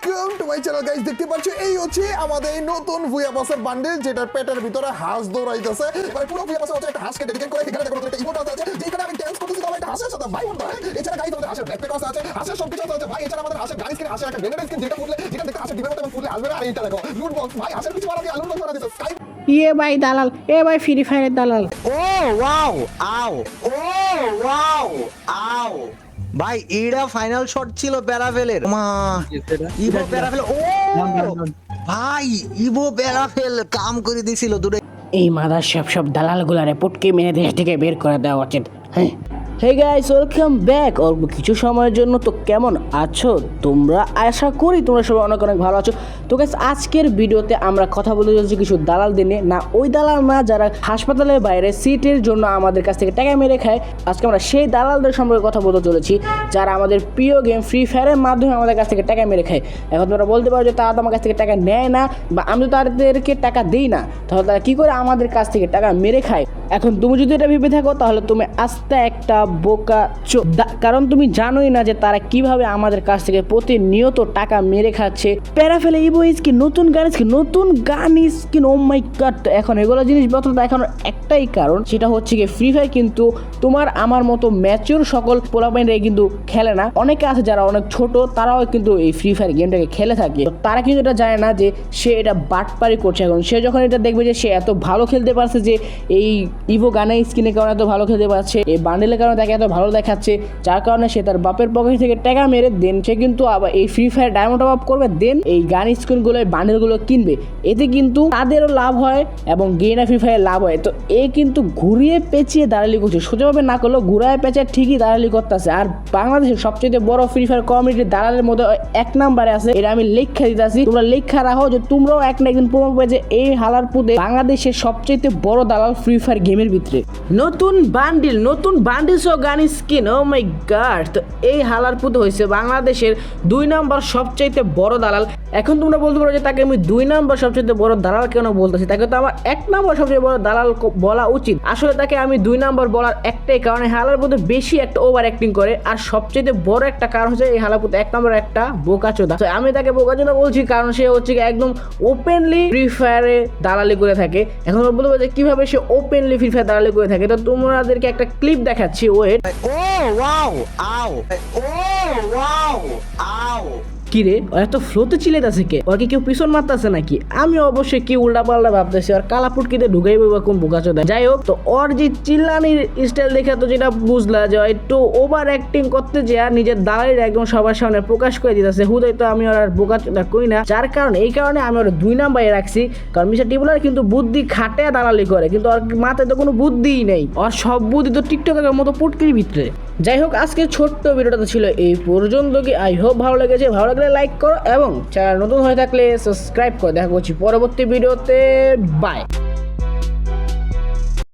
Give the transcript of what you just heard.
Welcome to my channel guys. দেখতে পাচ্ছ এই হচ্ছে আমাদের নতুন ভুয়া পাসের বান্ডেল, যেটার পেটের ভিতরে হাঁস দৌড়াইতেছে। মানে পুরো ভুয়া পাসে হচ্ছে একটা হাঁসকে ডেডিকেট করে এখানে দেখো একটা ইমোট আছে, যেখানে আমি ডান্স করতেছি তবে একটা হাঁসের সাথে ভাই বন্ধু। এছাড়া গাইস আমাদের হাঁসের ব্যাকপ্যাক আছে, হাঁসের সবকিছু আছে ভাই। এছাড়া আমাদের হাঁসের গাড়ি স্কিন, হাঁসের একটা গ্রেনেড স্কিন, যেটা ফুটলে যেটা দেখতে হাঁসের ডিমের মতো ফুটলে আসবে না। আর এইটা দেখো লুট বক্স ভাই, হাঁসের কিছু বানাবি লুট বক্স বানা দিছে স্কাই। ইয়ে ভাই দালাল, এ ভাই ফ্রি ফায়ারের দালাল। ও ওয়াও আও, ও ওয়াও আও ভাই, এরা ফাইনাল শট ছিল প্যারাফেলের। মা ইভো প্যারাফেল, ও ভাই ইভো প্যারাফেল কাম করে দিছিল দূরে। এই মাদার সব দালালগুলারে পুটকে মেরে দেশ থেকে বের করে দেওয়া উচিত। হ্যাঁ, হে গাইস, ওয়েলকাম ব্যাক। অল্প কিছু সময়ের জন্য তো কেমন আছো তোমরা? আশা করি তোমরা সবাই অনেক অনেক ভালো আছো। তো গাইস, আজকের ভিডিওতে আমরা কথা বলতে যাচ্ছি কিছু দালালদের নিয়ে। না ওই দালাল না, যারা হাসপাতালের বাইরে সিটের জন্য আমাদের কাছ থেকে টাকা মেরে খায়। আজকে আমরা সেই দালালদের সম্পর্কে কথা বলতে চলেছি, যারা আমাদের প্রিয় গেম ফ্রি ফায়ারের মাধ্যমে আমাদের কাছ থেকে টাকা মেরে খায়। এখন তোমরা বলতে পারো যে তারা তো আমার কাছ থেকে টাকা নেয় না, বা আমি তো তাদেরকে টাকা দিই না, তাহলে তারা কী করে আমাদের কাছ থেকে টাকা মেরে খায়? এখন তুমি যদি এটা ভেবে থাকো তাহলে তুমি আস্তে একটা বোকা চোখ, কারণ তুমি জানোই না যে তারা কিভাবে আমাদের কাছ থেকে প্রতিনিয়ত টাকা মেরে খাচ্ছে। প্যারাফেলে ইভো স্কিন, নতুন গান স্কিন, নতুন গান স্কিন, ও মাই গড। এখন এগুলো জিনিসপত্র দেখানোর একটাই কারণ, সেটা হচ্ছে কি ফ্রি ফায়ার কিন্তু তোমার আমার মতো ম্যাচিওর সকল পোলাপাইনরাই কিন্তু খেলে না। অনেকে আছে যারা অনেক ছোট, তারাও কিন্তু এই ফ্রি ফায়ার গেমটাকে খেলে থাকে। তারা কিন্তু এটা জানে না যে সে এটা বাটপারি করছে। এখন সে যখন এটা দেখবে যে সে এত ভালো খেলতে পারছে, যে এই ইভো গানের স্কিনের কারণে এত ভালো খেলতে পারছে, এই বান্ডেলের কারণে তাকে এত ভালো দেখাচ্ছে, যার কারণে সে তার বাপের পকেট থেকে টাকা মেরে দেন সে কিন্তু আবার এই free fire diamond top up করবে, দেন এই গান স্কিনগুলো, এই বান্ডেলগুলো কিনবে। এতে কিন্তু তাদেরও লাভ হয় এবং গেইনা ফ্রি ফায়ার লাভ হয়। তো এ কিন্তু ঘুরিয়ে পেঁচিয়ে দালালি করছে, সোজাভাবে না করলেও ঘুরায় পেঁচিয়ে ঠিকই দালালি করতেছে। আর বাংলাদেশের সবচেয়ে বড় ফ্রি ফায়ার কমিউনিটি দালালের মধ্যে এক নাম্বারে আছে। এটা আমি লেখা দিতেছি, তোমরা লেখা রাখো যে তোমরাও এক না একদিন প্রমাণ পাবে যে এই হালার পুদে বাংলাদেশের সবচেয়ে বড় দালাল ফ্রি ফায়ার গেমের ভিতরে। নতুন বান্ডিল সহ গান স্কিন, ও মাই গড। তো এই হালার পুদে হয়েছে বাংলাদেশের 2 নম্বর সবচাইতে বড় দালাল। এখন তোমরা বলতে পারো যে তাকে আমি 2 নম্বর সবচেয়ে বড় দালাল কেন বলতেছি, তাকে তো আমার 1 নম্বর সবচেয়ে বড় দালাল বলা উচিত। আসলে তাকে আমি 2 নম্বর বলার একটাই কারণে হালার পুদে বেশি একটা ওভার অ্যাক্টিং করে, আর সবচেয়ে বড় একটা কারণ হচ্ছে এই হালার পুদে 1 নম্বর একটা বোকাচোদা। তো আমি তাকে বোকাচোদা বলছি কারণ সে হচ্ছে একদম ওপেনলি ফ্রি ফায়ারে দালালি করে থাকে। এখন তোমরা বলতে পারো যে কিভাবে সে ওপেনলি ফ্রি ফায়ার দালালি করে থাকে। তো তোমাদেরকে একটা ক্লিপ দেখাচ্ছি, ওয়েট। ও ওয়াও আও, ও ওয়াও আও। কি রে, এত ফ্লোতে চিল্লাইতেছে কে? ওর কি কেউ পিছন মারতেছে নাকি? আমি অবশ্যই কি উল্টা পাল্টা ভাবতেছি, আর কালাপুটকিতে ঢুকাইবে বা কোন বোকাচোদা। যাই হোক, তো ওর যে চিল্লানির স্টাইল দেখে তো যেটা বুঝলা যে একটু ওভার অ্যাক্টিং করতে যে আর নিজের দালালির একদম সবার সামনে প্রকাশ করে দিতেছে। হুদাই তো আমি ওর আর বোকাচোদা কই না, যার কারণে এই কারণে আমি ওর 2 নম্বরে রাখছি। কারণ মিস্টার টিবুলার কিন্তু বুদ্ধি খাটে দালালি করে, কিন্তু ওর মাথায় তো কোনো বুদ্ধিই নেই। ওর সব বুদ্ধি তো টিকটকের মতো পুটকির ভিতরে। যাই হোক, আজকে ছোট্ট ভিডিওটা তো ছিল এই পর্যন্ত। কি আই হোপ ভালো লেগেছে। ভালো লাগলে লাইক করো এবং চ্যানেল নতুন হয়ে থাকলে সাবস্ক্রাইব করো। দেখা করছি পরবর্তী ভিডিওতে। বাই।